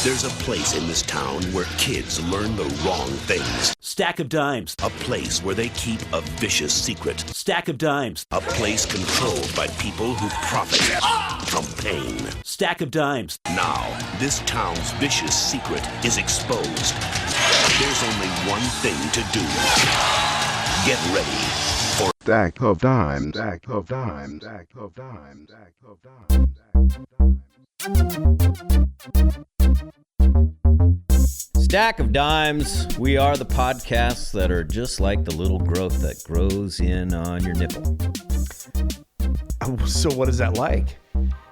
There's a place in this town where kids learn the wrong things. Stack of Dimes. A place where they keep a vicious secret. Stack of Dimes. A place controlled by people who profit from pain. Stack of Dimes. Now, this town's vicious secret is exposed. There's only one thing to do. Get ready for Stack of Dimes. Stack of Dimes. Stack of Dimes. Stack of Dimes. Stack of Dimes. We are the podcasts that are just like the little growth that grows in on your nipple. So what is that like?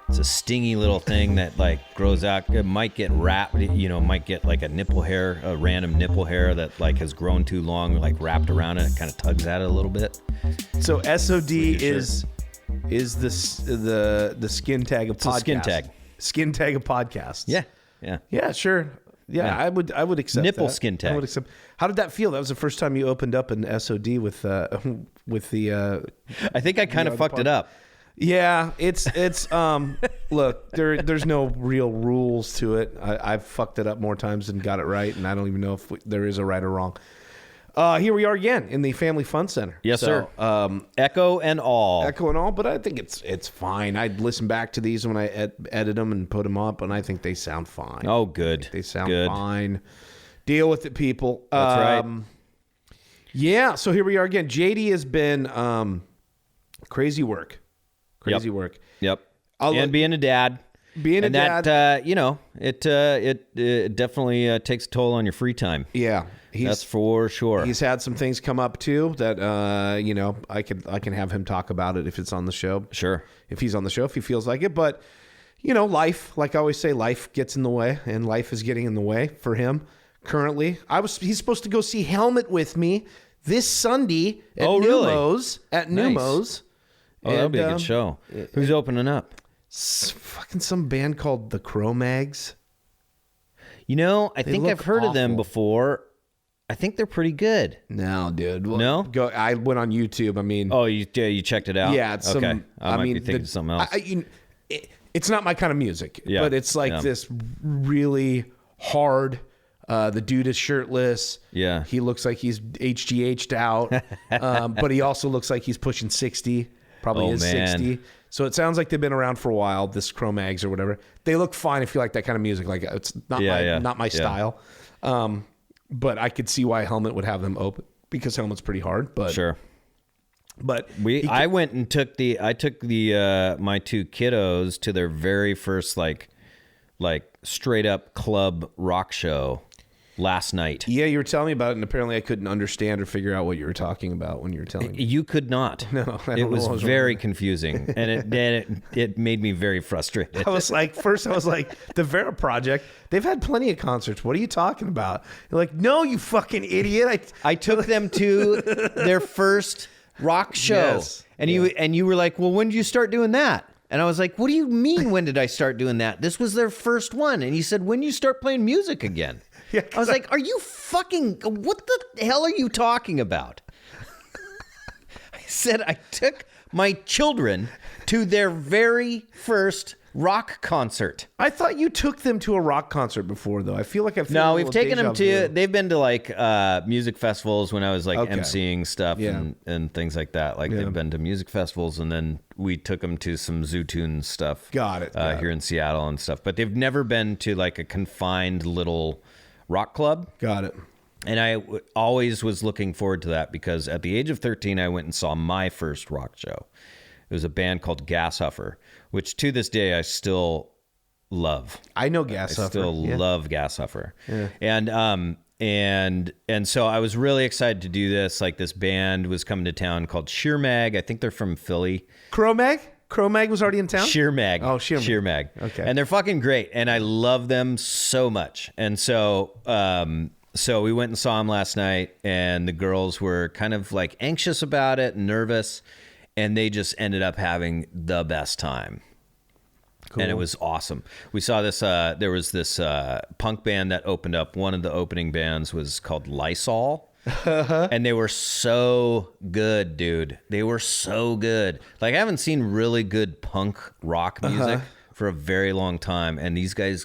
It's a stingy little thing that like grows out. It might get wrapped, might get like a nipple hair, a random nipple hair that like has grown too long, like wrapped around it. It kind of tugs at it a little bit. So SOD is the skin tag of podcasts. Skin tag. Skin tag of podcasts. Yeah, sure. Yeah. I would accept nipple that. skin tag. I would accept. How did that feel? That was the first time you opened up an SOD with the. I think I kind of fucked it up. Yeah, it's look, there's no real rules to it. I've fucked it up more times than got it right, and I don't even know if there is a right or wrong. Here we are again in the Family Fun Center. Yes, sir. Echo and all, but I think it's fine. I'd listen back to these when I edit them and put them up, and I think they sound fine. Oh, good. They sound fine. Deal with it, people. That's right. Yeah, so here we are again. JD has been crazy work. Yep. Being a dad. Dad. It definitely takes a toll on your free time. Yeah. That's for sure. He's had some things come up too that I can have him talk about it if it's on the show. Sure. If he's on the show, if he feels like it. But life, like I always say, life gets in the way, and life is getting in the way for him currently. He's supposed to go see Helmet with me this Sunday at Numos. Nice. Numos. Oh, that'll be a good show. Who's opening up? Fucking some band called the Cro-Mags. I think I've heard of them before. I think they're pretty good. No, dude. Well, no? I went on YouTube. I mean... Oh, you checked it out? Yeah. It's okay. I might be thinking of something else. It's not my kind of music, but it's like this really hard... the dude is shirtless. Yeah. He looks like he's HGH'd out, but he also looks like he's pushing 60. Probably is 60. So it sounds like they've been around for a while, this Cro-Mags or whatever. They look fine if you like that kind of music. Like it's not my style. But I could see why Helmet would have them open because Helmet's pretty hard. But sure. But I went and took my two kiddos to their very first like straight up club rock show last night. Yeah, you were telling me about it, and apparently I couldn't understand or figure out what you were talking about when you were telling me. You could not. No, it was very confusing, and it made me very frustrated. I was like, the Vera Project, they've had plenty of concerts. What are you talking about? You're like, no, you fucking idiot. I took them to their first rock show, yes. and you were like, well, when did you start doing that? And I was like, what do you mean, when did I start doing that? This was their first one. And he said, when you start playing music again? Yeah, I was like, are you fucking, what the hell are you talking about? I said, I took my children to their very first rock concert. I thought you took them to a rock concert before, though. I feel like No, we've taken them to, they've been to like music festivals when I was like emceeing stuff and things like that. Like they've been to music festivals, and then we took them to some Zoo Tunes stuff. Got it. Here in Seattle and stuff. But they've never been to like a confined little rock club. Got it. And I always was looking forward to that because at the age of 13, I went and saw my first rock show. It was a band called Gashuffer, which to this day I still love. I know Gashuffer. I still love Gashuffer. Yeah. And so I was really excited to do this. Like this band was coming to town called Sheermag. I think they're from Philly. Cro-Mag? Cro-Mag was already in town? Sheermag. Oh, Sheermag. Sheermag. Okay. And they're fucking great. And I love them so much. And so we went and saw them last night, and the girls were kind of like anxious about it and nervous, and they just ended up having the best time. Cool. And it was awesome. We saw this, there was this punk band that opened up. One of the opening bands was called Lysol. And they were so good, dude. They were so good. Like I haven't seen really good punk rock music for a very long time, and these guys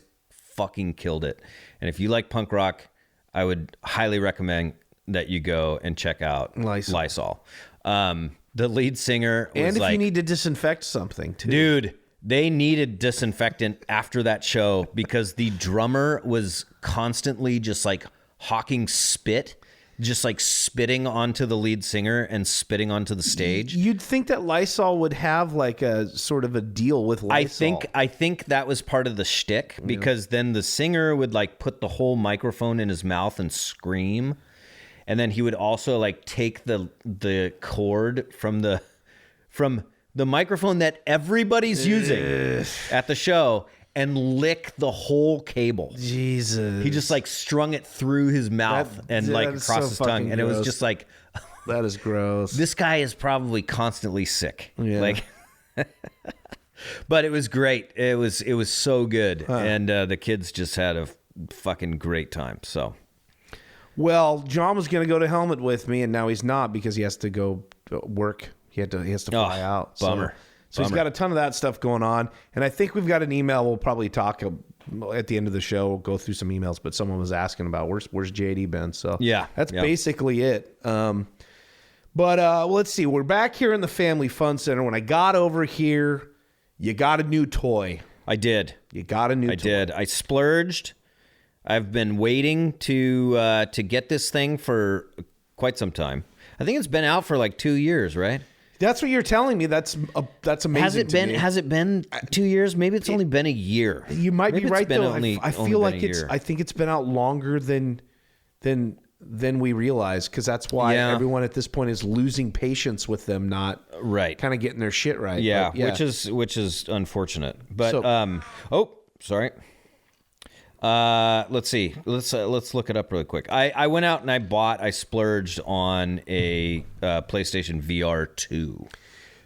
fucking killed it. And if you like punk rock, I would highly recommend that you go and check out Lysol. The lead singer was and if you need to disinfect something too. Dude, they needed disinfectant after that show because the drummer was constantly just like hawking spit, just like spitting onto the lead singer and spitting onto the stage. You'd think that Lysol would have like a sort of a deal with Lysol. I think that was part of the shtick because then the singer would like put the whole microphone in his mouth and scream. And then he would also like take the cord from the microphone that everybody's using at the show and lick the whole cable. Jesus. He just like strung it through his mouth and like across his tongue. And it was just like, that is gross. This guy is probably constantly sick. Yeah. Like, but it was great. It was so good. And the kids just had a fucking great time. So. Well, John was going to go to Helmet with me, and now he's not because he has to go work. He has to fly out. Bummer. So he's got a ton of that stuff going on, and I think we've got an email. We'll probably talk at the end of the show. We'll go through some emails, but someone was asking about where's JD been. So yeah, that's basically it. But let's see. We're back here in the Family Fun Center. When I got over here, you got a new toy. I did. You got a new toy. I did. I splurged. I've been waiting to get this thing for quite some time. I think it's been out for like 2 years, right? That's what you're telling me. That's amazing. Has it been 2 years? Maybe it's only been a year. You might be right though. I feel like I think it's been out longer than we realize, because that's why everyone at this point is losing patience with them, not kind of getting their shit right. Yeah, which is unfortunate. But sorry. Let's see. Let's look it up really quick. I went out and I splurged on a PlayStation VR 2.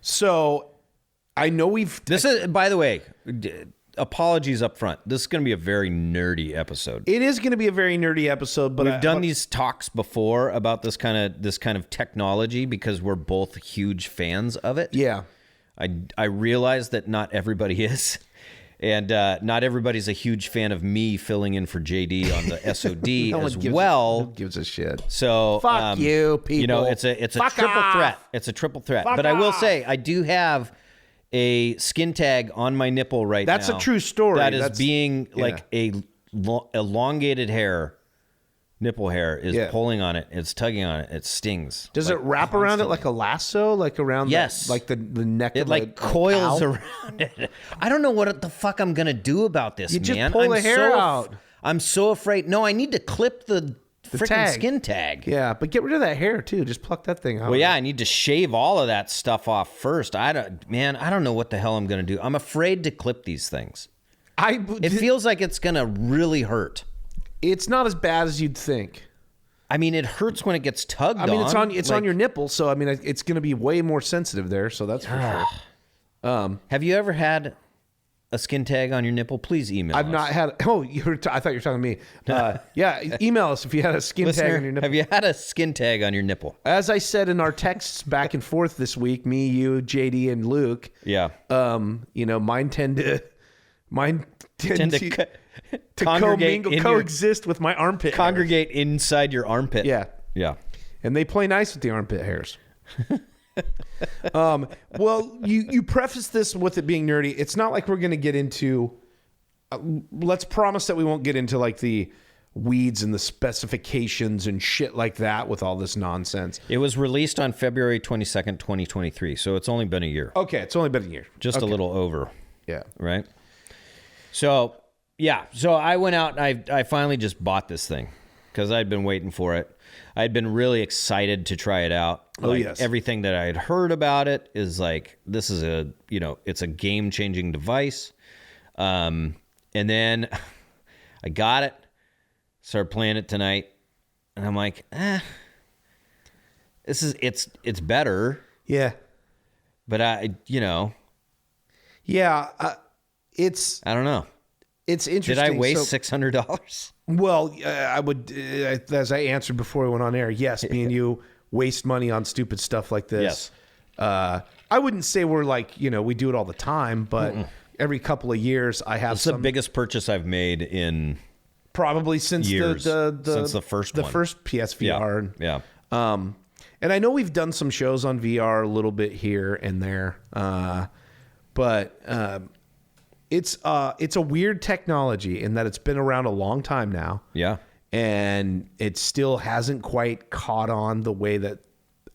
So I know this is, by the way, apologies up front. This is going to be a very nerdy episode. It is going to be a very nerdy episode, but we've done these talks before about this kind of technology because we're both huge fans of it. Yeah. I realize that not everybody is. And not everybody's a huge fan of me filling in for JD on the SOD Who gives a shit? So fuck you, people. You know, it's a triple threat. It's a triple threat. But I will say, I do have a skin tag on my nipple right now. That's a true story. That's being like a elongated hair. Nipple hair is pulling on it. It's tugging on it. It stings. Does it wrap around it like a lasso, like around the neck? It of like coils around it. I don't know what the fuck I'm gonna do about this. You man. just pull the hair out. I'm so afraid. No, I need to clip the freaking skin tag. Yeah, but get rid of that hair too. Just pluck that thing out. Well, yeah, I need to shave all of that stuff off first. I don't know what the hell I'm gonna do. I'm afraid to clip these things. It feels like it's gonna really hurt. It's not as bad as you'd think. I mean, it hurts when it gets tugged on. I mean, it's on your nipple, so I mean, it's going to be way more sensitive there. So that's for sure. Have you ever had a skin tag on your nipple? Please email us. I've not had. Oh, I thought you were talking to me. Yeah, email us if you had a skin tag on your nipple. Have you had a skin tag on your nipple? As I said in our texts back and forth this week, me, you, JD, and Luke. Yeah. Mine tend to coexist with my armpit. Congregate hairs. Inside your armpit. Yeah. Yeah. And they play nice with the armpit hairs. Well, you preface this with it being nerdy. It's not like we're going to get into... let's promise that we won't get into like the weeds and the specifications and shit like that with all this nonsense. It was released on February 22nd, 2023. So it's only been a year. Okay. It's only been a year. Just a little over. Yeah. Right? So... yeah, so I went out and I finally just bought this thing because I'd been waiting for it. I'd been really excited to try it out. Yes. Everything that I had heard about it is like, this is it's a game-changing device. And then I got it, started playing it tonight, and I'm like, it's better. Yeah. But yeah, I don't know. It's interesting. Did I waste $600? Well, I would, as I answered before we went on air, yes, me and you waste money on stupid stuff like this. Yes. I wouldn't say we're like, we do it all the time, but every couple of years I have It's the biggest purchase I've made in probably since years. since the first PSVR. Yeah. And I know we've done some shows on VR a little bit here and there, but it's a weird technology in that it's been around a long time now. Yeah. And it still hasn't quite caught on the way that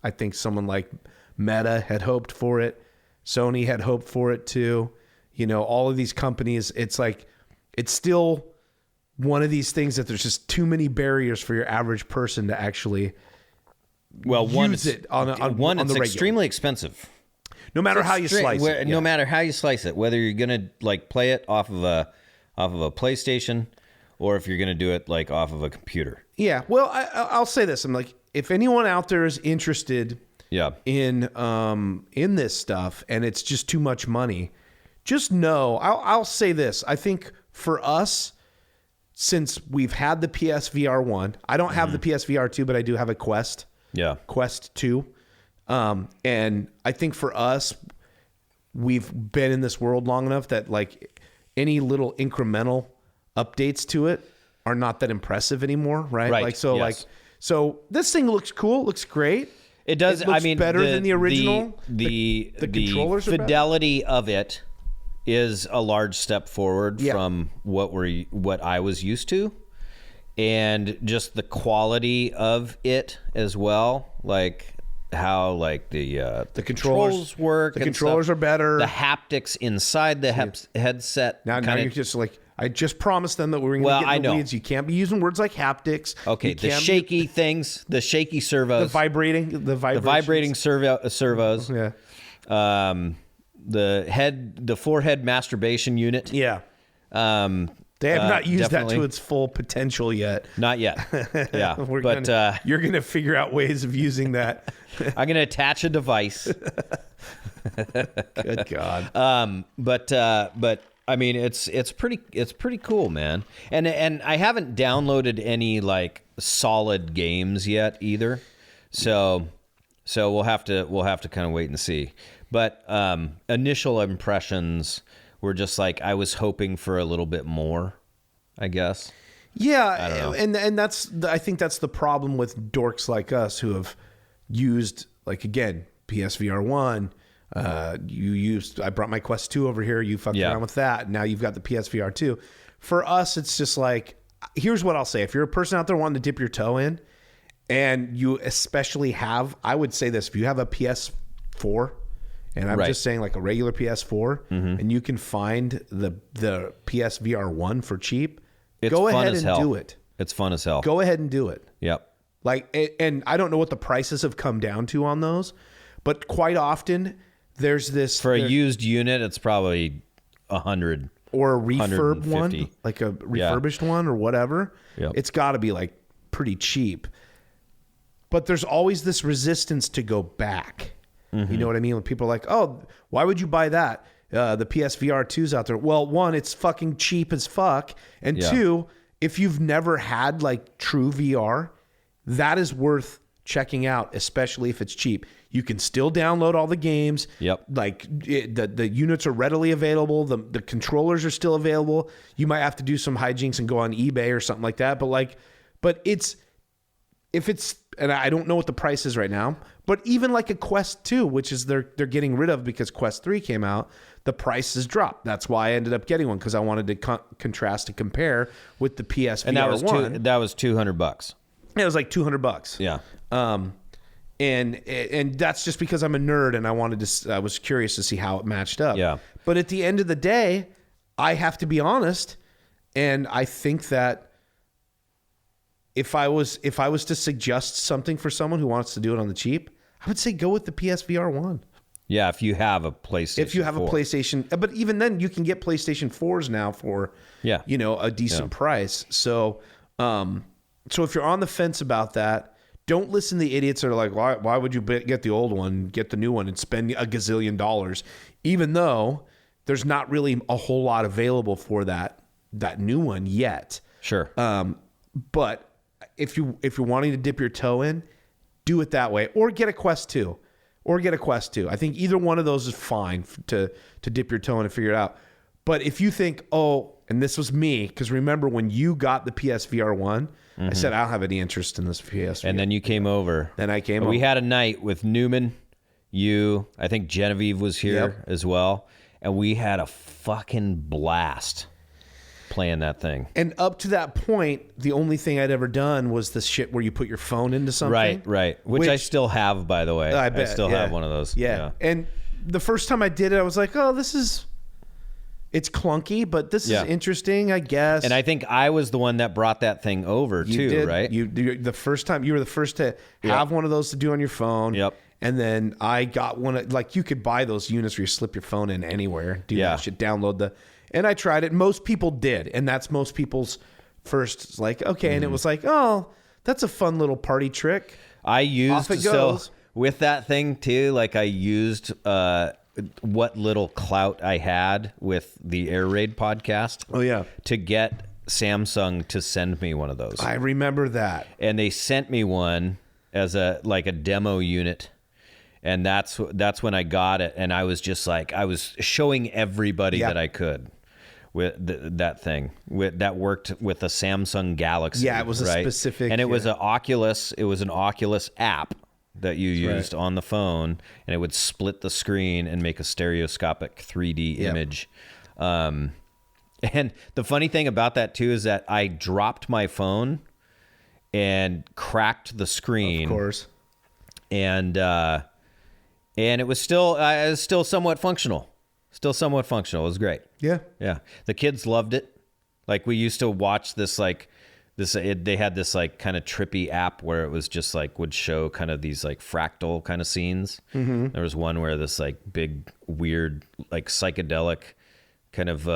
I think someone like Meta had hoped for it. Sony had hoped for it too. You know, all of these companies, it's like, it's still one of these things that there's just too many barriers for your average person to actually use it on the regular. Extremely expensive. No matter how you slice it. No matter how you slice it, whether you're gonna like play it off of a PlayStation, or if you're gonna do it like off of a computer. Yeah. Well, I'll say this: I'm like, if anyone out there is interested, in this stuff, and it's just too much money, just know. I'll say this: I think for us, since we've had the PSVR 1, I don't have the PSVR 2, but I do have a Quest. Yeah. Quest 2. And I think for us, we've been in this world long enough that like any little incremental updates to it are not that impressive anymore, right? Like so this thing looks cool, looks great. It does. It looks better than the original. The controllers fidelity of it is a large step forward from what I was used to, and just the quality of it as well, like how like the controls work. The controllers are better. The haptics inside the headset. Now you're just like, I just promised them that we were going to get in the weeds. You can't be using words like haptics. Okay, the shaky things, the shaky servos, the vibrating servos. Yeah. The forehead masturbation unit. Yeah. They have not used that to its full potential yet. Not yet. Yeah. You're going to figure out ways of using that. I'm going to attach a device. Good God. But I mean, it's pretty cool, man. And I haven't downloaded any like solid games yet either. So we'll have to kind of wait and see. But initial impressions were just like, I was hoping for a little bit more, I guess. Yeah, I don't know. And I think that's the problem with dorks like us who have used, like, again, PSVR 1. I brought my Quest 2 over here. You fucked around with that. Now you've got the PSVR 2. For us, it's just like, here's what I'll say. If you're a person out there wanting to dip your toe in, and you especially have, I would say this, if you have a PS4, and I'm just saying like a regular PS4, and you can find the PSVR 1 for cheap, go ahead and do it. It's fun as hell. Go ahead and do it. Yep. Like, and I don't know what the prices have come down to on those, but quite often there's this for a used unit. It's probably 100 or a refurb one, like a refurbished one or whatever. Yep. It's got to be like pretty cheap. But there's always this resistance to go back. You know what I mean? When people are like, oh, why would you buy that? The PSVR 2's out there. Well, one, it's fucking cheap as fuck. And two, if you've never had like true VR, that is worth checking out, especially if it's cheap. You can still download all the games. Yep. Like the units are readily available. The controllers are still available. You might have to do some hijinks and go on eBay or something like that. But it's, if it's, and I don't know what the price is right now, but even like a Quest 2, which is they're getting rid of because Quest 3 came out, the price has dropped. That's why I ended up getting one, because I wanted to contrast and compare with the PSVR and that was 1. That was $200. Yeah, it was like $200. Yeah. And that's just because I'm a nerd and I was curious to see how it matched up. Yeah. But at the end of the day, I have to be honest, and I think that if I was to suggest something for someone who wants to do it on the cheap, I would say go with the PSVR 1. Yeah, if you have a PlayStation. If you have 4. A PlayStation, but even then you can get PlayStation 4s now for a decent price. So if you're on the fence about that, don't listen to the idiots that are like, why would you get the old one, get the new one, and spend a gazillion dollars, even though there's not really a whole lot available for that new one yet. Sure. But if you're wanting to dip your toe in, do it that way, or get a Quest 2. I think either one of those is fine to dip your toe in and figure it out. But if you think, oh, and this was me, because remember when you got the PSVR 1, I said, I don't have any interest in this PSVR. And then you came over. Then I came We over. had a night with Newman, you, I think Genevieve was here as well. And we had a fucking blast playing that thing. And up to that point, the only thing I'd ever done was this shit where you put your phone into something. Right. Which I still have, by the way. I bet, I still have one of those. Yeah. And the first time I did it, I was like, oh, it's clunky, but this is interesting, I guess. And I think I was the one that brought that thing over too, right? You the first time, you were the first to have one of those to do on your phone. Yep. And then I got one, like you could buy those units where you slip your phone in anywhere, do that shit, download and I tried it. Most people did. And that's most people's first, like, okay. And it was like, oh, that's a fun little party trick. I used, Off it goes. With that thing too, like I used, what little clout I had with the Air Raid podcast. Oh, yeah. To get Samsung to send me one of those. I remember that. And they sent me one as a demo unit. And that's when I got it. And I was just like, I was showing everybody that I could with that thing that worked with a Samsung Galaxy. Yeah, it was a specific. And it was an Oculus. It was an Oculus app that you used on the phone, and it would split the screen and make a stereoscopic 3D image. And the funny thing about that too is that I dropped my phone and cracked the screen. Of course. And it was still somewhat functional. Still somewhat functional. It was great. Yeah. Yeah. The kids loved it. Like we used to watch this they had this like kind of trippy app where it was just like would show kind of these like fractal kind of scenes. Mm-hmm. There was one where this like big weird like psychedelic kind of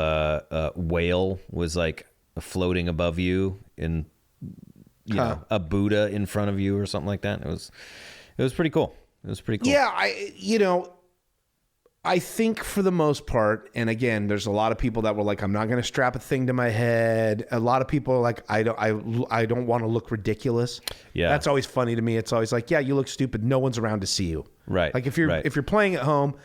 whale was like floating above you in know a Buddha in front of you or something like that. It was pretty cool. It was pretty cool. Yeah, I think for the most part, and again, there's a lot of people that were like, I'm not going to strap a thing to my head. A lot of people are like, I don't want to look ridiculous. Yeah. That's always funny to me. It's always like, yeah, you look stupid. No one's around to see you. Right. Like if you're playing at home,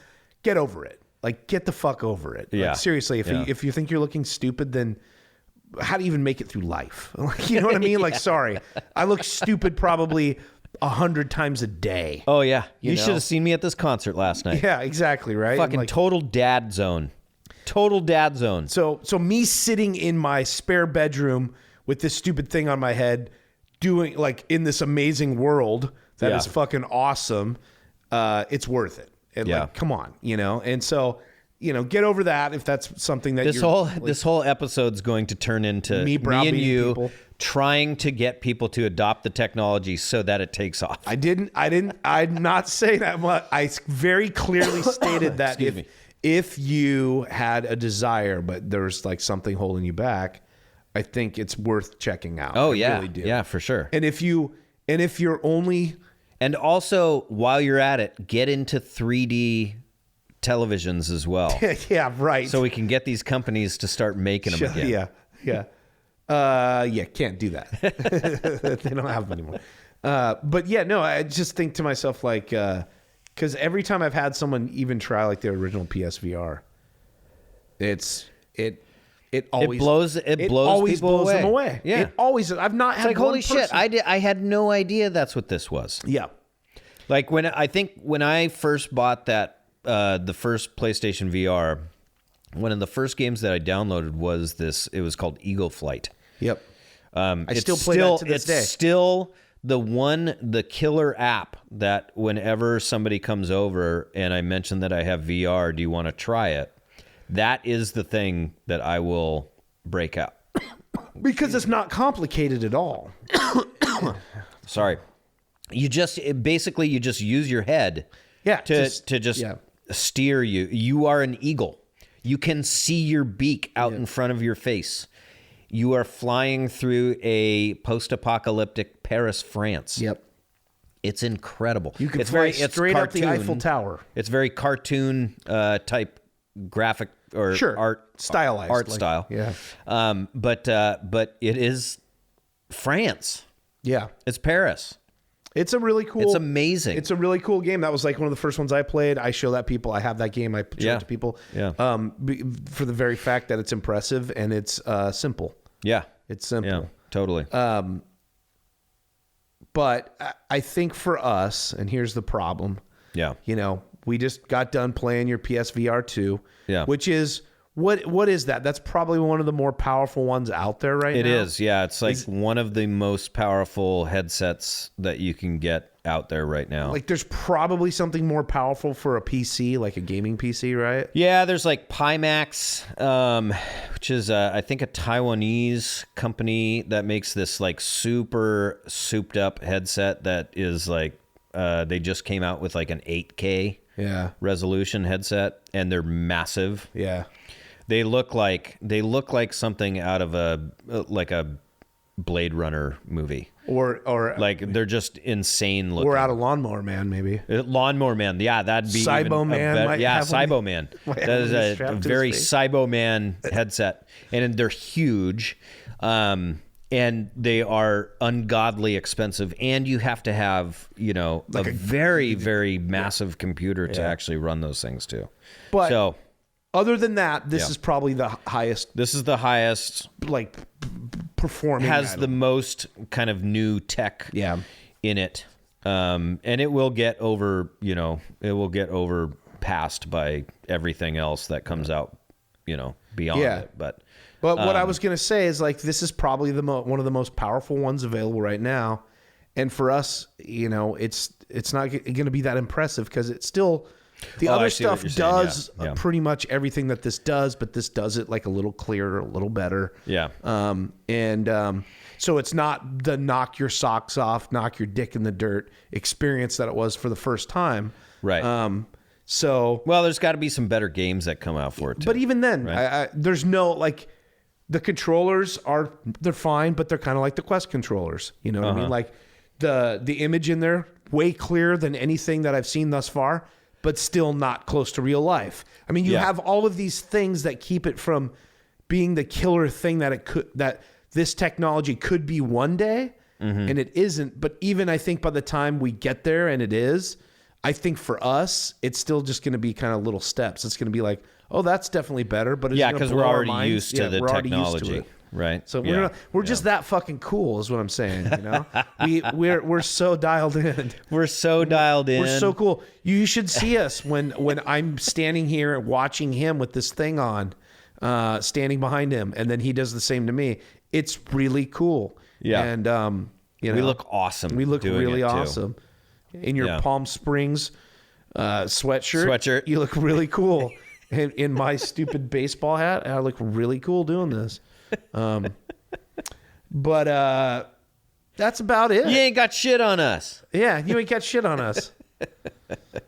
get over it. Like get the fuck over it. Yeah. Like, seriously, if you think you're looking stupid, then how do you even make it through life? Like, you know what I mean? Like, sorry, I look stupid probably 100 times a day. Oh yeah, you know? should have seen me at this concert last night. Yeah, exactly. Right. Fucking like, total dad zone. Total dad zone. So me sitting in my spare bedroom with this stupid thing on my head, doing like in this amazing world that is fucking awesome. It's worth it. And like, come on, And so, get over that if that's something that this whole episode's going to turn into me and you people trying to get people to adopt the technology so that it takes off. I'd not say that much. I very clearly stated that if you had a desire, but there's like something holding you back, I think it's worth checking out. Oh, I yeah. really do. Yeah, for sure. And if you're only... And also, while you're at it, get into 3D televisions as well. Yeah, right. So we can get these companies to start making them again. Yeah. Can't do that. They don't have them anymore. But yeah, no, I just think to myself like, because every time I've had someone even try like the original PSVR, it always blows people them away. Yeah, it always. I've not had like one holy shit. I had no idea that's what this was. Yeah, like when I first bought that the first PlayStation VR, one of the first games that I downloaded was this. It was called Eagle Flight. Yep. I still play that to this day. It's still the killer app that whenever somebody comes over and I mention that I have VR, do you want to try it? That is the thing that I will break out. Because it's not complicated at all. Sorry. You just use your head to steer you. You are an eagle. You can see your beak out in front of your face. You are flying through a post-apocalyptic Paris, France. Yep. It's incredible. You can fly straight up the Eiffel Tower. It's very cartoon type graphic or stylized art style. Yeah. But it is France. Yeah. It's Paris. It's a really cool. It's amazing. It's a really cool game. That was like one of the first ones I played. I show that people. I have that game. I show it to people. Yeah. For the very fact that it's impressive and it's simple. Yeah. It's simple. Yeah, totally. But I think for us, and here's the problem. Yeah. You know, we just got done playing your PSVR 2. Yeah. Which is what is that? That's probably one of the more powerful ones out there right now. It is. Yeah. It's like one of the most powerful headsets that you can get out there right now. Like there's probably something more powerful for a PC, like a gaming PC, right? Yeah, there's like Pimax, which is I think a Taiwanese company that makes this like super souped up headset that is like they just came out with like an 8K resolution headset, and they're massive. Yeah. They look like something out of a Blade Runner movie. Or like they're just insane looking. Or out of Lawnmower Man, maybe. Lawnmower Man, yeah, that'd be Cybo Man. Yeah, Cybo Man. That is a very Cybo Man headset, and they're huge, and they are ungodly expensive. And you have to have like a very very massive computer to actually run those things too. But so, other than that, this is probably the highest. This is the highest, like performing. Has the most kind of new tech in it, and it will get overpassed by everything else that comes out, beyond it. But what I was gonna say is like this is probably one of the most powerful ones available right now, and for us, it's not going to be that impressive because it's still. The other stuff does pretty much everything that this does, but this does it like a little clearer, a little better. Yeah. So it's not the knock your socks off, knock your dick in the dirt experience that it was for the first time. Right. Well, there's got to be some better games that come out for it too. But even then, right? there's no like the controllers they're fine, but they're kind of like the Quest controllers. You know what I mean? Like the image in there way clearer than anything that I've seen thus far. But still not close to real life. I mean, you have all of these things that keep it from being the killer thing that this technology could be one day, and it isn't. But even I think by the time we get there and it is, I think for us, it's still just going to be kind of little steps. It's going to be like, oh, that's definitely better. But it's because we're already used to the technology. Right. So we're just that fucking cool is what I'm saying, we're so dialed in. We're so dialed in. We're so cool. You should see us when I'm standing here watching him with this thing on, standing behind him, and then he does the same to me. It's really cool. Yeah. And we look awesome. We look really awesome. In your Palm Springs sweatshirt. You look really cool. In my stupid baseball hat, I look really cool doing this. But that's about it. You ain't got shit on us. Yeah, you ain't got shit on us.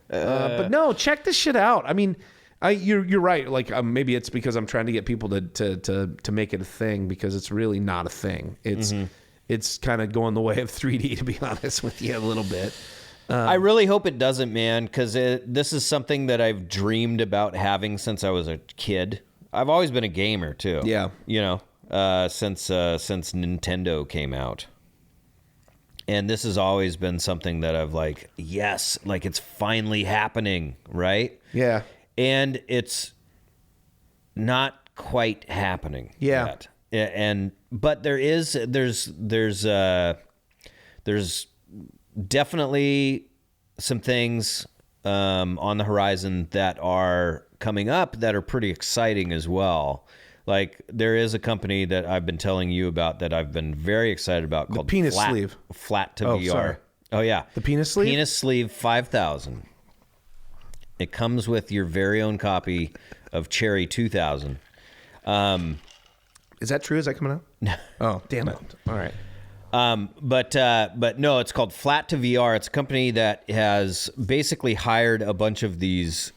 But no, check this shit out. I mean, you're right. Like maybe it's because I'm trying to get people to make it a thing because it's really not a thing. It's kind of going the way of 3D, to be honest with you, a little bit. I really hope it doesn't, man, because this is something that I've dreamed about having since I was a kid. I've always been a gamer too. Yeah, since Nintendo came out, and this has always been something that I've like, yes, like it's finally happening, right? Yeah, and it's not quite happening yet. But there's definitely some things on the horizon that are coming up that are pretty exciting as well. Like there is a company that I've been telling you about that I've been very excited about called Penis Sleeve. Flat to VR. Sorry. Oh yeah. The Penis Sleeve? Penis Sleeve 5000. It comes with your very own copy of Cherry 2000. Is that true? Is that coming out? No. Oh, damn it. All right. But no, it's called Flat to VR. It's a company that has basically hired a bunch of these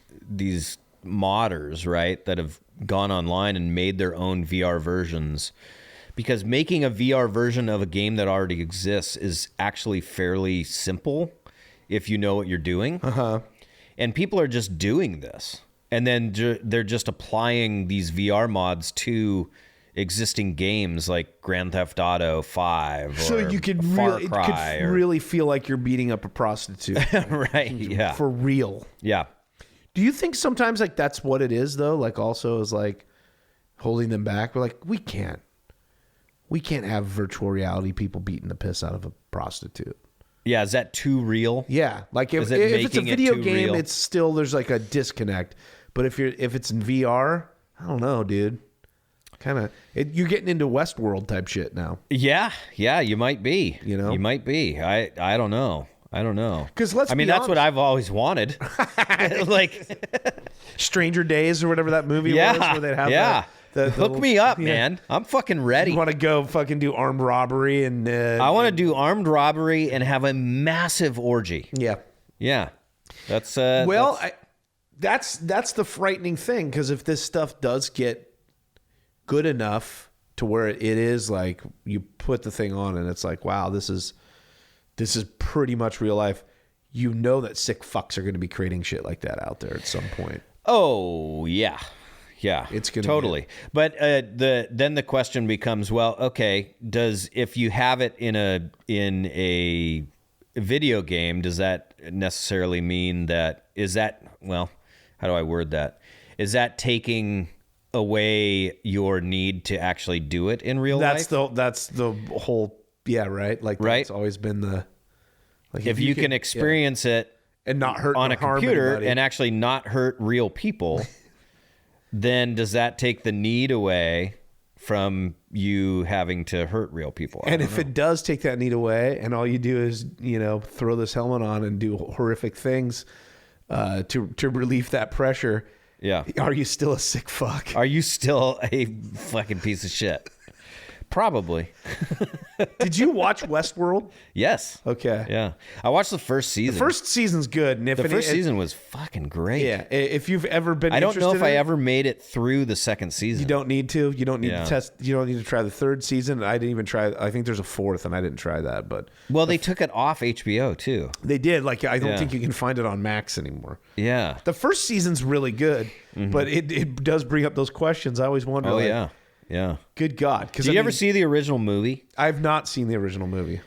modders, right, that have gone online and made their own VR versions, because making a VR version of a game that already exists is actually fairly simple if you know what you're doing. And people are just doing this, and then they're just applying these VR mods to existing games like Grand Theft Auto 5 or So you could Far really, Cry really feel like you're beating up a prostitute. right, yeah. For real. Yeah. Do you think sometimes like that's what it is though? Like also is like holding them back. We're like, we can't have virtual reality people beating the piss out of a prostitute. Yeah, is that too real? Yeah, like if it it's a making it video too game, real? it's still there's like a disconnect. But if it's in VR, I don't know, dude. You're getting into Westworld type shit now. Yeah, you might be. You know? You might be. I don't know. 'Cause let's I mean, be that's what honest. I've always wanted. Like, Stranger Days or whatever that movie was, yeah, where they'd have yeah. the Hook little- me up, yeah. man. I'm fucking ready. You want to go fucking do armed robbery and I want to do armed robbery and have a massive orgy. yeah. Yeah, that's Well, that's the frightening thing, because if this stuff does get good enough to where it is like you put the thing on and it's like, wow, this is pretty much real life. You know that sick fucks are going to be creating shit like that out there at some point. oh yeah, It's gonna totally. But then the question becomes, well, okay, if you have it in a video game, does that necessarily mean that how do I word that? Is that taking away your need to actually do it in real life? That's the whole right. Like Right. that's always been the like If you can experience it and not hurt on or a harm computer anybody. and actually not hurt real people, then does that take the need away from you having to hurt real people? And if it does take that need away, and all you do is, throw this helmet on and do horrific things to relieve that pressure, yeah, are you still a sick fuck? are you still a fucking piece of shit? Probably. Did you watch Westworld? Yes. Okay. Yeah. I watched the first season. First season's good. And if the any- first season was fucking great. yeah, if you've ever been I don't know if interested I in it, ever made it through the second season. You don't need to. You don't need Yeah. to test. You don't need to try the third season. I didn't even try. I think there's a fourth, and I didn't try that. But Well, they took it off HBO too. they did. Like I don't Yeah. think you can find it on Max anymore. Yeah. The first season's really good, but it does bring up those questions. I always wonder. Oh like, yeah. Yeah. Good God! Because Did you ever see the original movie? I've not seen the original movie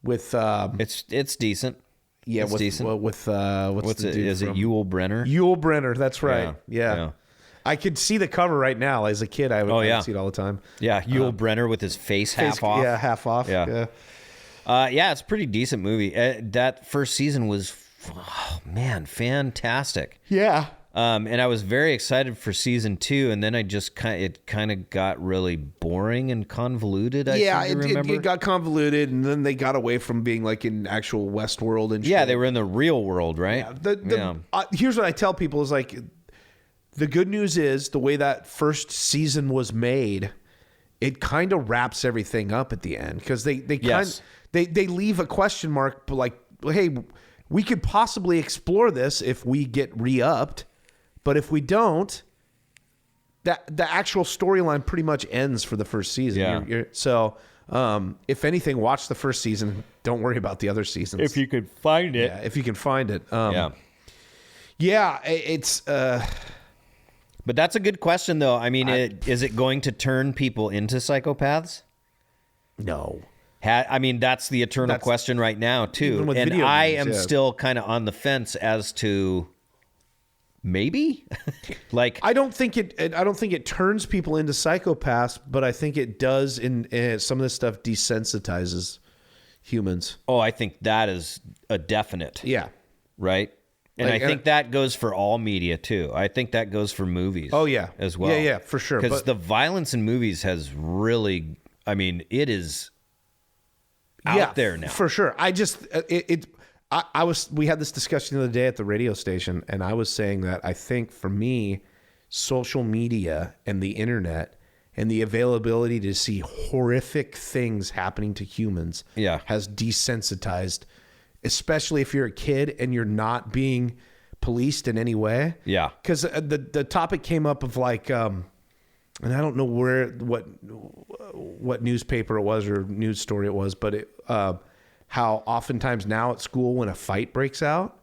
with It's decent. yeah it's with decent. what's What's the it? dude Is it from- Yul Brenner? Yul Brenner? That's right. Yeah. Yeah. I could see the cover right now. As a kid, I would Oh, yeah. see it all the time. Yeah, Yul Brenner with his face half off. Yeah, half off. Yeah. Yeah, it's a pretty decent movie. That first season was, fantastic. Yeah. And I was very excited for season 2, and then it kind of got really boring and convoluted. I seem to remember. It got convoluted, and then they got away from being like in actual Westworld and shit. Yeah, they were in the real world, right? Yeah. Here's what I tell people is like, the good news is the way that first season was made, it kind of wraps everything up at the end, because they Yes. they leave a question mark, but like, hey, we could possibly explore this if we get re-upped, but if we don't, that the actual storyline pretty much ends for the first season. Yeah. So if anything, watch the first season. Don't worry about the other seasons. If you could find it. Yeah, if you can find it. Yeah. Yeah, it's But that's a good question, though. I mean, is it going to turn people into psychopaths? no. I mean, that's the eternal That's- question right now, too. Even with And video I games, am yeah. still kind of on the fence as to maybe. Like, I don't think it turns people into psychopaths, but I think it does in some of this stuff desensitizes humans. I think that is a definite, Yeah. right? And Like, I think that goes for all media, too. I think that goes for movies. Oh, yeah. As well. Yeah, for sure. Because But- the violence in movies has really, it is out there now. For sure. I just we had this discussion the other day at the radio station, and I was saying that I think for me, social media and the internet and the availability to see horrific things happening to humans has desensitized, especially if you're a kid and you're not being policed in any way. Yeah. Because the topic came up of like, and I don't know what newspaper it was or news story it was, but how oftentimes now at school when a fight breaks out,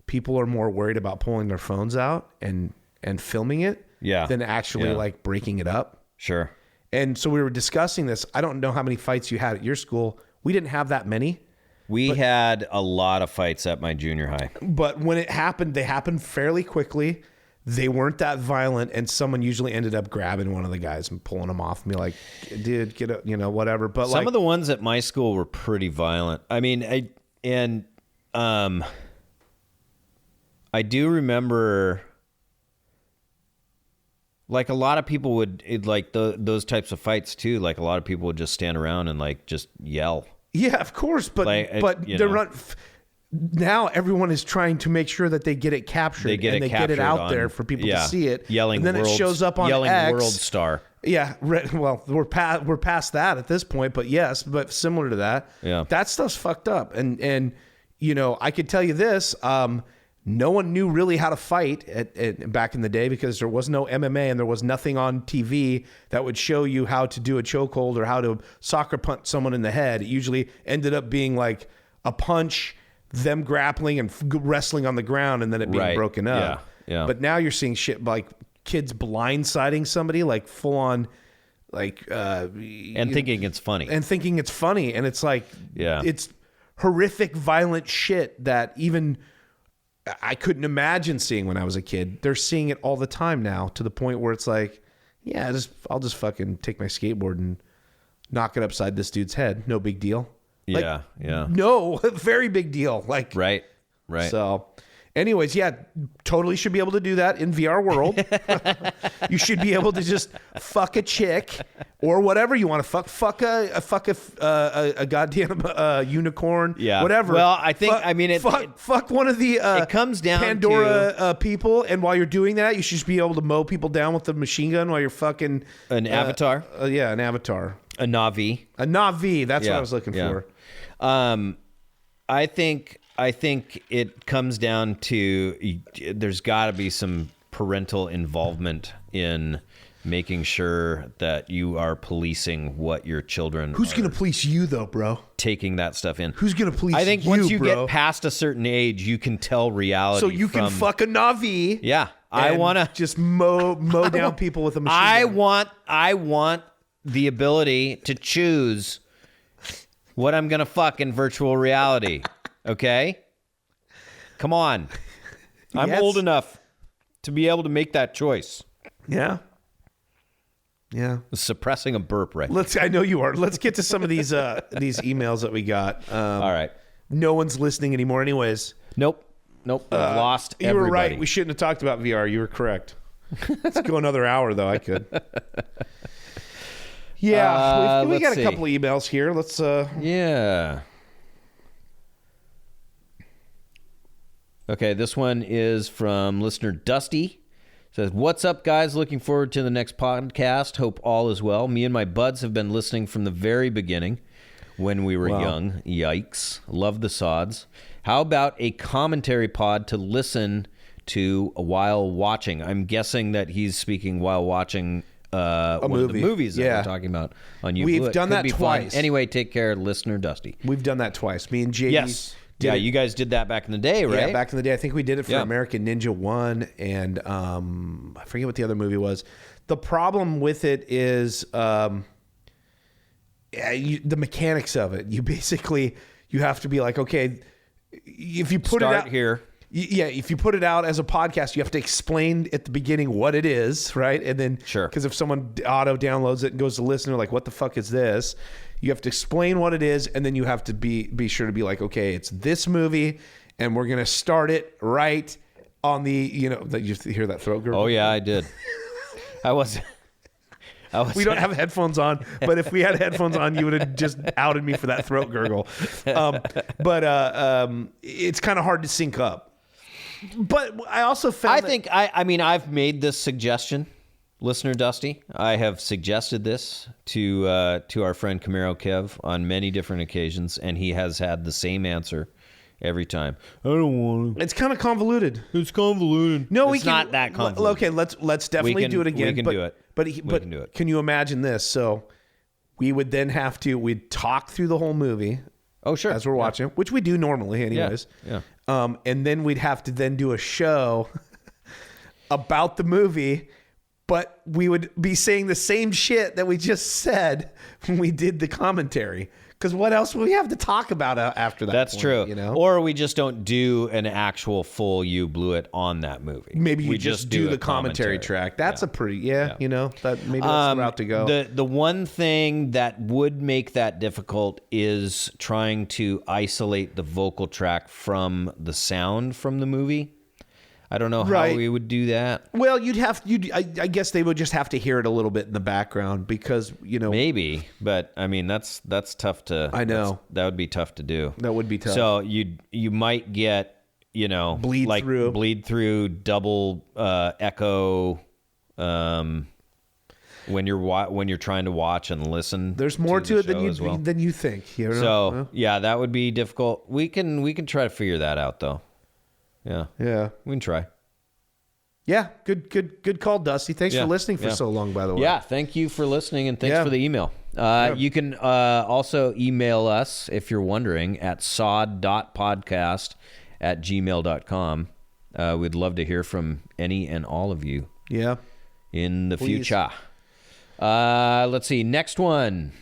people are more worried about pulling their phones out and filming it Yeah. than actually Yeah. like breaking it up. Sure. And so we were discussing this. I don't know how many fights you had at your school. We didn't have that many. We had a lot of fights at my junior high. But when it happened, they happened fairly quickly. They weren't that violent, and someone usually ended up grabbing one of the guys and pulling him off and be like, dude, get up, whatever. But some of the ones at my school were pretty violent. I mean, I do remember, like, a lot of people would, those types of fights too. Like, a lot of people would just stand around and like just yell. Yeah, of course, but they're not. Now everyone is trying to make sure that they get it captured and they get it out there for people to see it. Yelling, and then it shows up on X. World Star. Yeah, well, we're past that at this point, but yes, but similar to that. Yeah, that stuff's fucked up, and I could tell you this. No one knew really how to fight back in the day because there was no MMA and there was nothing on TV that would show you how to do a chokehold or how to soccer punch someone in the head. It usually ended up being like a punch, them grappling and wrestling on the ground, and then it being broken up. Yeah. But now you're seeing shit like kids blindsiding somebody, like full on, like thinking it's funny. And it's like, it's horrific, violent shit that even I couldn't imagine seeing when I was a kid. They're seeing it all the time now, to the point where it's like, yeah, I'll just fucking take my skateboard and knock it upside this dude's head. No big deal. Like, yeah. No, very big deal. Like, right. So, anyways, yeah, totally should be able to do that in VR world. You should be able to just fuck a chick or whatever you want to fuck a goddamn unicorn. Yeah, whatever. Well, I think fuck one of the it comes down Pandora to people, and while you're doing that, you should just be able to mow people down with the machine gun while you're fucking an avatar. Yeah, an avatar. A Na'vi. That's what I was looking for. I think it comes down to there's got to be some parental involvement in making sure that you are policing what your children. Who's going to police you though, bro? Taking that stuff in. Who's going to police you? I think once you get past a certain age, you can tell reality. So you can fuck a Na'vi. Yeah, I want to just mow down people with a machine gun. I want the ability to choose what I'm going to fuck in virtual reality. Okay? Come on. I'm old enough to be able to make that choice. Yeah. Yeah. Suppressing a burp right now. I know you are. Let's get to some of these emails that we got. All right. No one's listening anymore anyways. Nope. Lost everybody. You were right. We shouldn't have talked about VR. You were correct. Let's go another hour, though. I could. Yeah. we got a couple of emails here. Let's... Yeah. Okay, this one is from listener Dusty. Says, what's up, guys? Looking forward to the next podcast. Hope all is well. Me and my buds have been listening from the very beginning when we were young. Yikes. Love the SODs. How about a commentary pod to listen to while watching? I'm guessing that he's speaking while watching one of the movies that we're talking about on YouTube. We've done that twice. Fun. Anyway, take care, listener Dusty. We've done that twice. Me and JD. Yes. You guys did that back in the day, right? Yeah, back in the day. I think we did it for American Ninja 1, and I forget what the other movie was. The problem with it is the mechanics of it. You have to be like, okay, if you put it out here. Yeah, if you put it out as a podcast, you have to explain at the beginning what it is, right? And then, because if someone auto downloads it and goes to listen, they're like, what the fuck is this? You have to explain what it is, and then you have to be sure to be like, okay, it's this movie, and we're going to start it right on the, you hear that throat gurgle? Oh, yeah, I did. We don't have headphones on, but if we had headphones on, you would have just outed me for that throat gurgle. But it's kind of hard to sync up. But I also found I've made this suggestion, listener Dusty. I have suggested this to our friend Camaro Kev on many different occasions, and he has had the same answer every time. I don't want it. It's kind of convoluted. It's convoluted. No, it's not that convoluted. Okay, let's definitely do it again. We can do it. But can you imagine this? So we would then we'd talk through the whole movie. Oh, sure. As we're watching, which we do normally anyways. Yeah. And then we'd have to then do a show about the movie but we would be saying the same shit that we just said when we did the commentary. Because what else would we have to talk about after that? That's point, true. You know, or we just don't do an actual full "You Blew It" on that movie. Maybe you we just do a the commentary track. That's a pretty you know, that maybe that's the route to go. The one thing that would make that difficult is trying to isolate the vocal track from the sound from the movie. I don't know how we would do that. Well, I guess they would just have to hear it a little bit in the background because, you know. Maybe, but I mean, that's tough to. I know. That would be tough to do. That would be tough. So you might get, you know, bleed through, double echo, when you're trying to watch and listen. There's more to it than you think. You know? So yeah, that would be difficult. We can try to figure that out though. Yeah. We can try. Yeah. Good call, Dusty. Thanks for listening for so long, by the way. Yeah. Thank you for listening and thanks for the email. You can also email us if you're wondering at sod.podcast@gmail.com. We'd love to hear from any and all of you. Yeah. In the future. Let's see. Next one.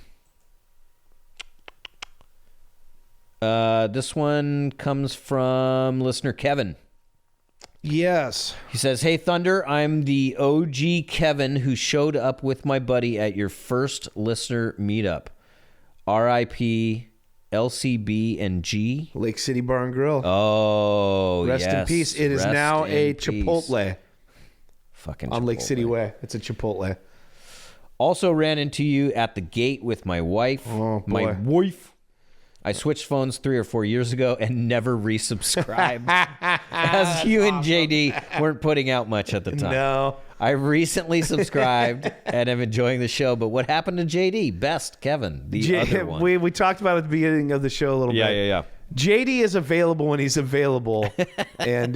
This one comes from listener Kevin. Yes. He says, "Hey Thunder, I'm the OG Kevin who showed up with my buddy at your first listener meetup. RIP LCB and G. Lake City Bar and Grill. Oh, Rest in peace. It is now a Chipotle. Fucking on Chipotle. Lake City Way. It's a Chipotle. Also ran into you at the gate with my wife. Oh, boy. My wife. I switched phones 3 or 4 years ago and never resubscribed, as you and JD weren't putting out much at the time. No. I recently subscribed and am enjoying the show, but what happened to JD? Best, Kevin, the other one. We talked about it at the beginning of the show a little bit. Yeah. JD is available when he's available, and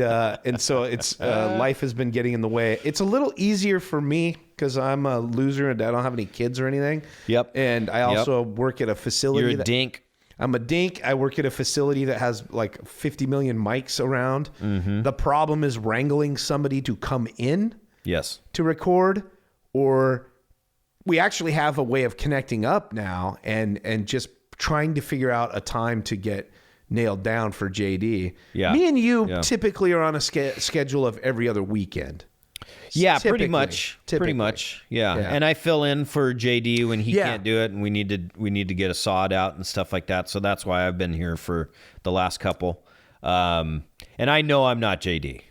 so it's life has been getting in the way. It's a little easier for me because I'm a loser and I don't have any kids or anything. Yep. And I also work at a facility. You're a dink. I'm a dink. I work at a facility that has like 50 million mics around. Mm-hmm. The problem is wrangling somebody to come in to record, or we actually have a way of connecting up now and just trying to figure out a time to get nailed down for JD. Yeah. Me and you typically are on a schedule of every other weekend. Yeah, Typically. Pretty much. Yeah. And I fill in for JD when he can't do it, and we need to get a SOD out and stuff like that. So that's why I've been here for the last couple. And I know I'm not JD.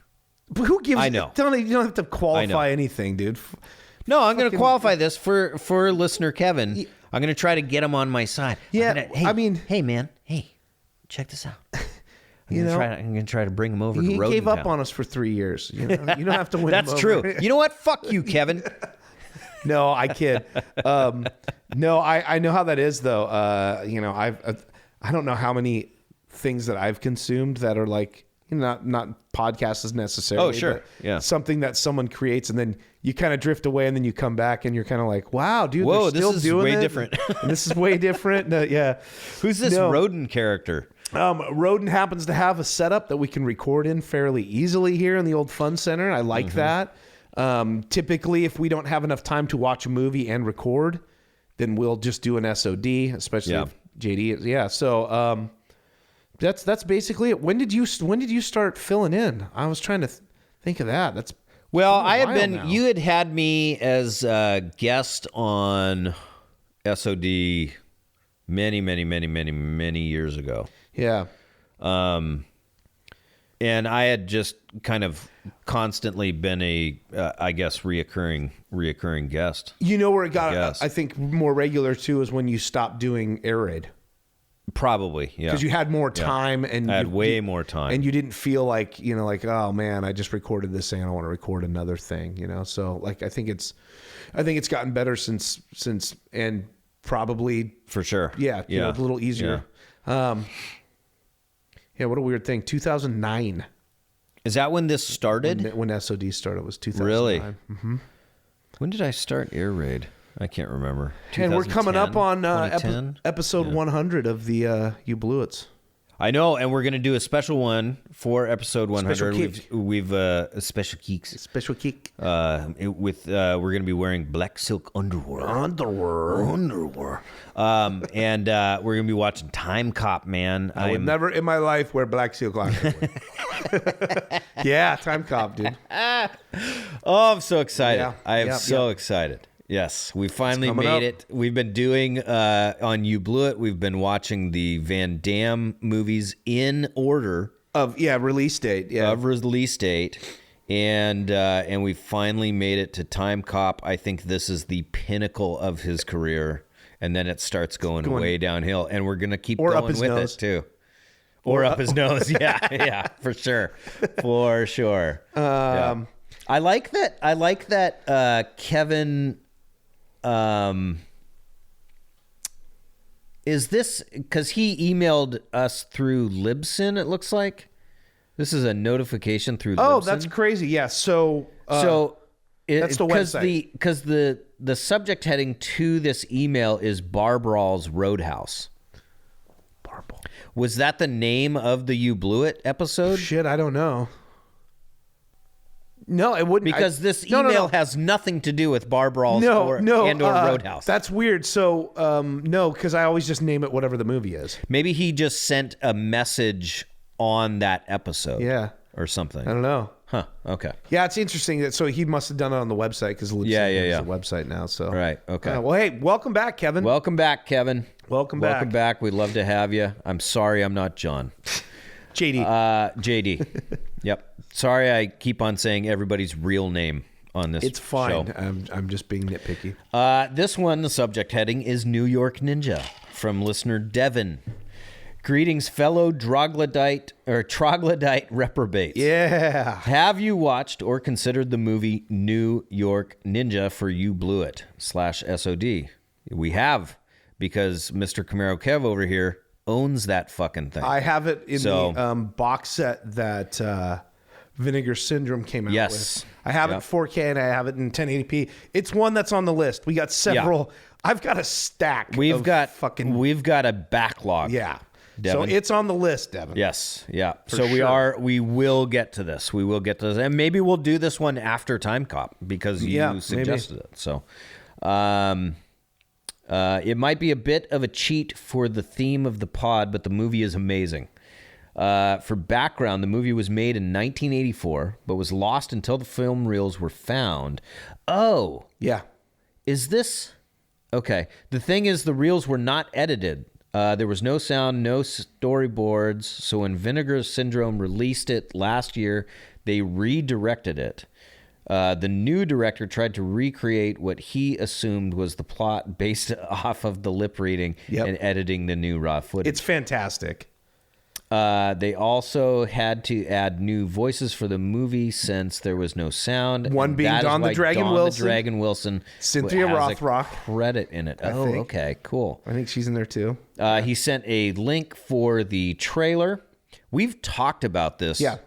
But who gives? I know. You don't have to qualify anything, dude. No, I'm going to qualify this for listener Kevin. I'm going to try to get him on my side. Yeah, hey man, check this out. I'm going to try to bring him over to Roden. He gave up on us for 3 years. You don't have to win. That's true. You know what? Fuck you, Kevin. No, I kid. No, I know how that is though. I don't know how many things that I've consumed that are like, not podcasts necessarily. Oh, sure. Yeah. Something that someone creates and then you kind of drift away and then you come back and you're kind of like, wow, dude, whoa, they're still this is doing way it? different. And this is way different. Yeah. Who's this Roden character? Roden happens to have a setup that we can record in fairly easily here in the old Fun Center. I like that. Typically, if we don't have enough time to watch a movie and record, then we'll just do an SOD, especially if JD. Yeah. So that's basically it. When did you start filling in? I was trying to think of that. That's I had been. Now. You had me as a guest on SOD many years ago. Yeah. And I had just kind of constantly been a, I guess, reoccurring guest. You know where it got, I think, more regular too is when you stopped doing air raid. Probably, yeah. Because you had more time and I had way more time. And you didn't feel like, oh man, I just recorded this thing. I don't want to record another thing, So like, I think it's gotten better since and probably for sure. Yeah. A little easier. Yeah. What a weird thing. 2009. Is that when this started? When SOD started, it was 2009. Really? Mm-hmm. When did I start Air Raid? I can't remember. And we're coming up on episode 100 of the You Blew It's. I know, and we're gonna do a special one for episode 100. Special kick. We've special kicks. Special kick. We're gonna be wearing black silk underwear. And we're gonna be watching Time Cop, man. I would never in my life wear black silk underwear. Yeah, Time Cop, dude. Oh, I'm so excited. Yeah. I am so yeah. excited. Yes, we finally coming made up. it. We've been doing on You Blew It. We've been watching the Van Damme movies in order Release date. Yeah. of release date, and we finally made it to Time Cop. I think this is the pinnacle of his career, and then it starts going way downhill, and we're gonna keep Or going up his with nose. it too. Or up his nose, yeah, for sure. Yeah. I like that. Kevin. Is this because he emailed us through Libsyn? It looks like this is a notification through. Oh, Libsyn. that's crazy. Yeah. So That's the website. Because the subject heading to this email is Bar Brawl's Roadhouse. Bar Brawl. Was that the name of the You Blew It episode? Shit, I don't know. No, it wouldn't. Because this email has nothing to do with Bar Brawls or Roadhouse. That's weird. So, no, because I always just name it whatever the movie is. Maybe he just sent a message on that episode. Yeah. Or something. I don't know. Huh. Okay. Yeah, it's interesting that. So he must have done it on the website because Yeah. a website now. So Right. Okay. Well, hey, welcome back, Kevin. Welcome back, Kevin. Welcome back. Welcome back. We'd love to have you. I'm sorry I'm not John. JD. JD. Yep. Sorry I keep on saying everybody's real name on this It's fine. show. I'm just being nitpicky. This one, the subject heading is New York Ninja from listener Devin. Greetings, fellow troglodyte reprobates. Yeah. Have you watched or considered the movie New York Ninja for You Blew It /SOD? We have, because Mr. Camaro Kev over here owns that fucking thing. I have it in the box set that Vinegar Syndrome came out with. I have it in 4K and I have it in 1080p. It's one that's on the list. We got several. I've got a stack. We've got a backlog. Yeah. Devin. So it's on the list, Devin. Yes. Yeah. For so sure. we will get to this. And maybe we'll do this one after Time Cop because you suggested it. So, it might be a bit of a cheat for the theme of the pod, but the movie is amazing. For background, the movie was made in 1984, but was lost until the film reels were found. Oh. Yeah. Is this... Okay. The thing is, the reels were not edited. There was no sound, no storyboards. So when Vinegar Syndrome released it last year, they redirected it. The new director tried to recreate what he assumed was the plot based off of the lip reading and editing the new raw footage. It's fantastic. They also had to add new voices for the movie since there was no sound. One being Dawn the Dragon Wilson. Cynthia has Rothrock. a credit in it. Oh, okay, cool. I think she's in there too. He sent a link for the trailer. We've talked about this. Yeah.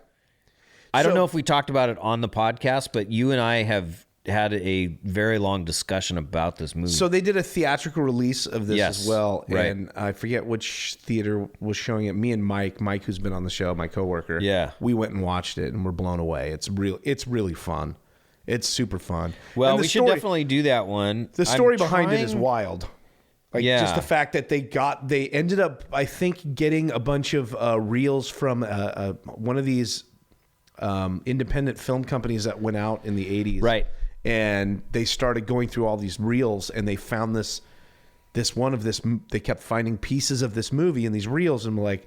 I don't know if we talked about it on the podcast, but you and I have had a very long discussion about this movie. So they did a theatrical release of this as well. Right. And I forget which theater was showing it. Me and Mike, who's been on the show, my coworker. Yeah. We went and watched it and we're blown away. It's really fun. It's super fun. Well, we should definitely do that one. The story behind it is wild. Like just the fact that they ended up, I think, getting a bunch of reels from one of these independent film companies that went out in the 80s. Right. And they started going through all these reels and they found this they kept finding pieces of this movie in these reels and were like,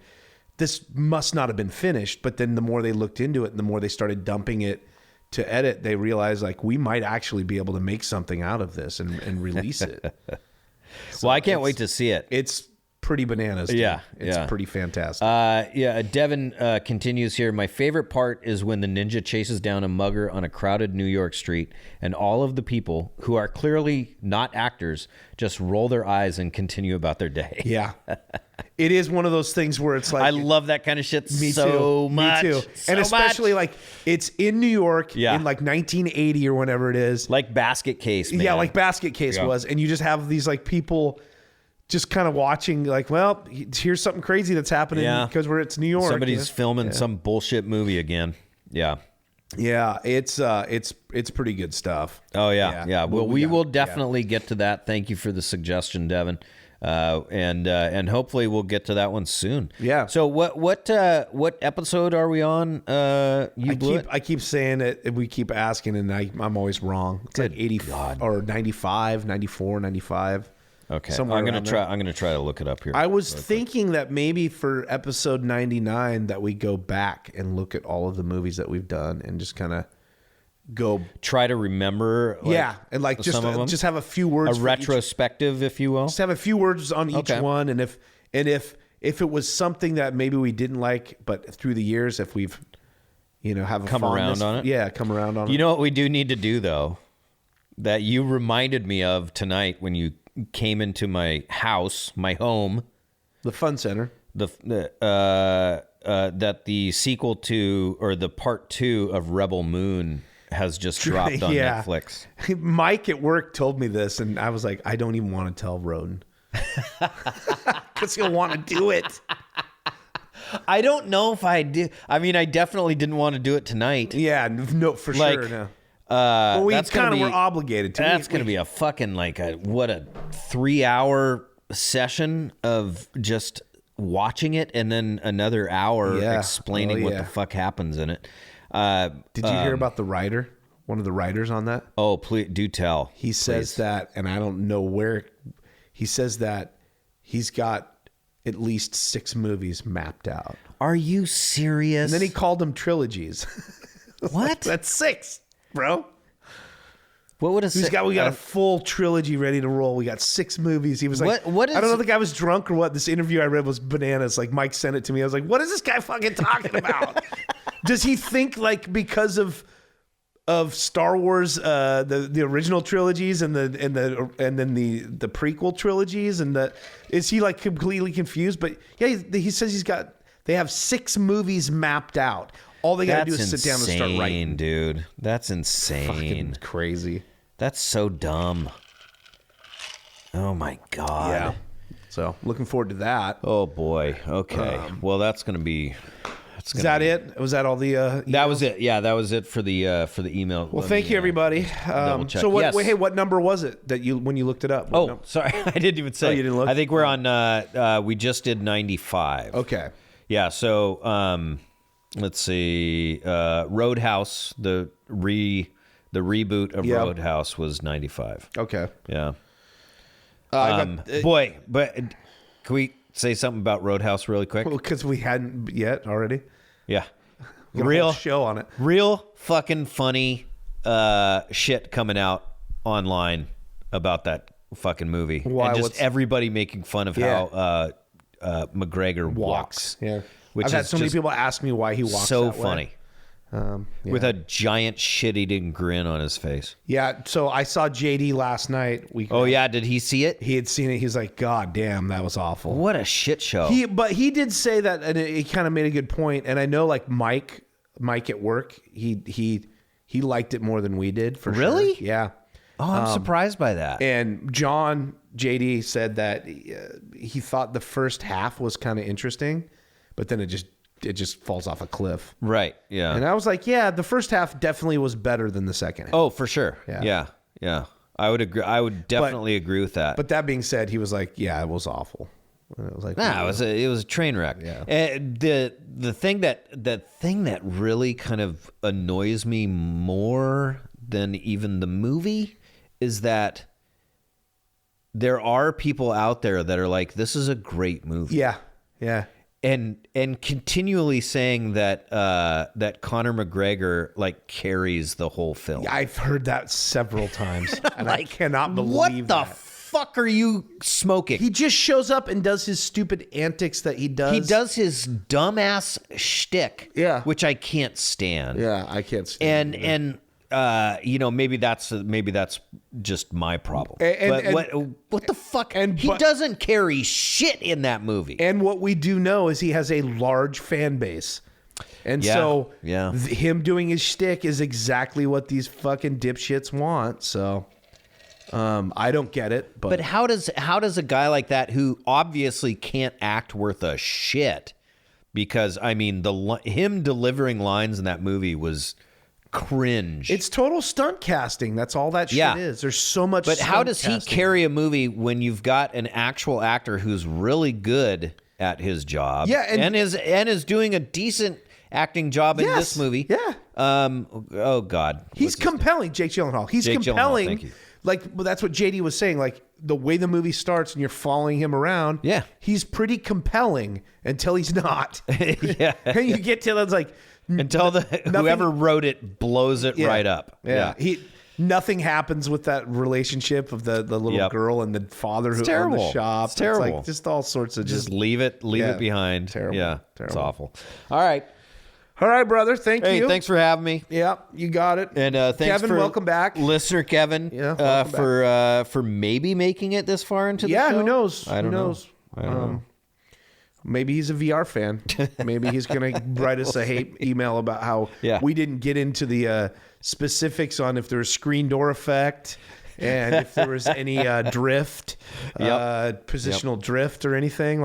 this must not have been finished. But then the more they looked into it and the more they started dumping it to edit, they realized like we might actually be able to make something out of this and release it. Well, I can't wait to see it. It's pretty bananas. Dude. Yeah. It's pretty fantastic. Devin continues here. My favorite part is when the ninja chases down a mugger on a crowded New York street and all of the people who are clearly not actors just roll their eyes and continue about their day. Yeah. It is one of those things where it's like... I love that kind of shit me so too. much. Me too. So and especially much. like it's in New York in like 1980 or whenever it is. Like Basket Case, man. Yeah, like Basket Case was. And you just have these like people just kind of watching like, well, here's something crazy that's happening because it's New York. Somebody's filming some bullshit movie again. Yeah. Yeah, it's pretty good stuff. Oh yeah. Well, we will definitely get to that. Thank you for the suggestion, Devin. And hopefully we'll get to that one soon. Yeah. So what episode are we on? I keep saying it, and we keep asking, and I'm always wrong. It's like 80 or 95, 94, 95. Okay. I'm gonna try to look it up here. I was thinking that maybe for episode 99 that we go back and look at all of the movies that we've done and just kind of go try to remember. And like just have a few words, a retrospective, if you will. Just have a few words on each one, and if it was something that maybe we didn't like, but through the years, if we've have a come around on it. Come around on it. You know what we do need to do though, that you reminded me of tonight when you came into my house, my home, the fun center, that the sequel to, or the part 2 of Rebel Moon has just dropped on Netflix. Mike at work told me this, and I was like, I don't even want to tell Roden because he'll want to do it. I don't know if I do. I mean, I definitely didn't want to do it tonight. Yeah, no, for sure. No. Well, we kind of were obligated to. That's going to be a fucking a 3-hour session of just watching it, and then another hour explaining what the fuck happens in it. Did you hear about the writer? One of the writers on that? Oh, please do tell. He says that, and I don't know where. He says that he's got at least 6 movies mapped out. Are you serious? And then he called them trilogies. What? That's 6. Bro, what would we got a full trilogy ready to roll. We got 6 movies. He was like, what is, I don't know if the guy was drunk or what. This interview I read was bananas. Like Mike sent it to me. I was like, what is this guy fucking talking about? Does he think like because of Star Wars, the original trilogies and then the prequel trilogies, and is he like completely confused? But yeah, he says they have 6 movies mapped out. All they got to do is sit down and start writing. Dude. That's insane. Fucking crazy. That's so dumb. Oh, my God. Yeah. So, looking forward to that. Oh, boy. Okay. Well, that's going to be... Is that it? Was that all the emails? That was it. Yeah, that was it for the email. Well, thank you, everybody. So, what number was it that when you looked it up? Sorry. I didn't even say. Oh, you didn't look? I think we're on... we just did 95. Okay. Yeah, so... let's see. Roadhouse, the reboot of Roadhouse was 95. Okay. Yeah. Boy, but can we say something about Roadhouse really quick? Well, because we hadn't yet already. Yeah. We got a whole show on it. Real fucking funny shit coming out online about that fucking movie. Why? And just everybody making fun of how McGregor walks. Yeah. Which I've had so many people ask me why he walks so that funny. way. With a giant shit-eating grin on his face. Yeah, so I saw JD last night. Did he see it? He had seen it. He's like, God damn, that was awful. What a shit show. But he did say that, and he kind of made a good point. And I know, like Mike at work, he liked it more than we did. For really? Sure. Yeah. Oh, I'm surprised by that. And JD said that he thought the first half was kind of interesting, but then it just falls off a cliff. Right. Yeah. And I was like, yeah, the first half definitely was better than the second half. Oh, for sure. Yeah. I would agree. I would definitely agree with that. But that being said, he was like, yeah, it was awful. And I was like, it was a train wreck. Yeah. And the thing that really kind of annoys me more than even the movie is that there are people out there that are like, this is a great movie. Yeah. Yeah. And continually saying that that Conor McGregor like carries the whole film. Yeah, I've heard that several times, and I cannot believe what the that. Fuck are you smoking? He just shows up and does his stupid antics that he does. He does his dumbass shtick, which I can't stand. Yeah, I can't stand. And maybe that's just my problem. What the fuck? He doesn't carry shit in that movie. And what we do know is he has a large fan base. And so him doing his shtick is exactly what these fucking dipshits want. So I don't get it, But how does a guy like that, who obviously can't act worth a shit, because I mean him delivering lines in that movie was cringe. it's total stunt casting. That's all that shit is. There's so much. But how stunt does casting. he carry a movie when you've got an actual actor who's really good at his job? Yeah, and is doing a decent acting job in this movie. Yeah. Oh God. He's compelling, Jake Gyllenhaal. He's Jake Gyllenhaal, compelling. thank you. Like, well, that's what JD was saying. Like, the way the movie starts and you're following him around. Yeah. He's pretty compelling until he's not. Yeah. And you get to it's like Until whoever wrote it blows it right up. Yeah. Nothing happens with that relationship of the little girl and the father who owned the shop. It's terrible. Like just all sorts of Just leave it behind. Terrible. Yeah. It's Terrible. awful. All right. All right, brother. Thank Hey, you. thanks for having me. Yeah, you got it. And thanks Kevin, for welcome back. Listener Kevin, Yeah, welcome for maybe making it this far into the show. Who knows? I don't know. I don't know. Maybe he's a VR fan. Maybe he's going to write us a hate email about how we didn't get into the specifics on if there was screen door effect and if there was any drift, positional drift or anything.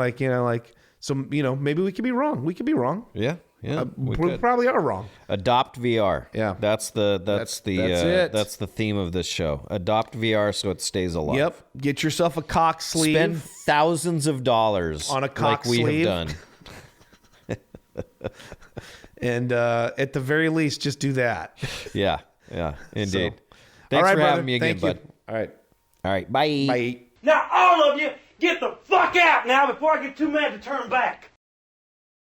So, maybe we could be wrong. We could be wrong. Yeah. Yeah, we probably are wrong. Adopt VR. Yeah. That's it. That's the theme of this show. Adopt VR so it stays alive. Yep. Get yourself a cock sleeve. Spend thousands of dollars on a cock like we sleeve. have done. And at the very least, just do that. Yeah, indeed. So, Thanks all right, for brother. having me again, Thank bud. you. All right. Bye. Bye. Now, all of you, get the fuck out now before I get too mad to turn back.